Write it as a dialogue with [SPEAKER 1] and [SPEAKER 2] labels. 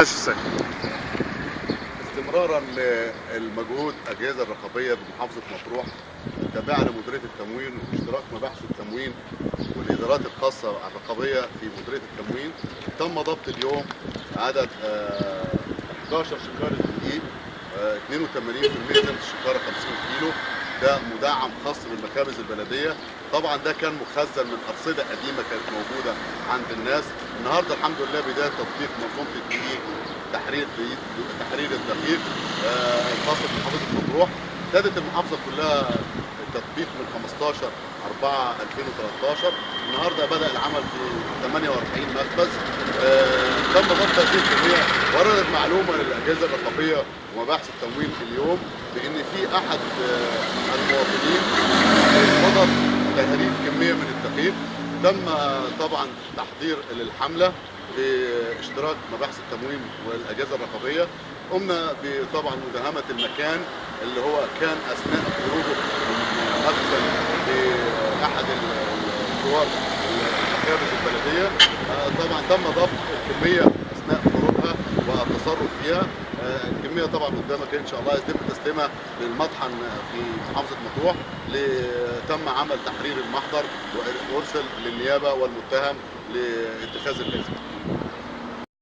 [SPEAKER 1] استمرارا للمجهود اجهزه الرقابيه بمحافظه مطروح تابعه لمديريه التموين واشتراك مباحث التموين والادارات الخاصه الرقابيه في مديريه التموين، تم ضبط اليوم عدد 11 شكاره دقيق، 82% زيت الشكاره 50 كيلو. ده مدعم خاص بالمخابز البلديه. طبعا ده كان مخزن من ارصده قديمه كانت موجوده عند الناس. النهارده الحمد لله بدايه تطبيق منظومه الدقيق، تحرير الدقيق الخاص بمحافظه مطروح. ابتدت المحافظه كلها تطبيق من 15/4/2013. النهارده بدا العمل في 48 مخبز. تم ضبط هذه الكميه. وردت معلومه للاجهزه الرقابيه ومباحث التموين اليوم بان في احد المواطنين صدر تهريب كميه من الدقيق. تم طبعا تحضير للحمله باشتراك مباحث التموين والاجهزه الرقابيه. قمنا بطبعا مداهمه المكان اللي هو كان اثناء خروجه من مخزن لاحد زوار المخابز البلديه. طبعا تم ضبط الكميه اثناء خروجها والتصرف فيها. الكميه طبعا قدامك ان شاء الله يتم تسليمها للمطحن في محافظه مطروح. تم عمل تحرير المحضر وارسل للنيابه والمتهم لاتخاذ اللازم.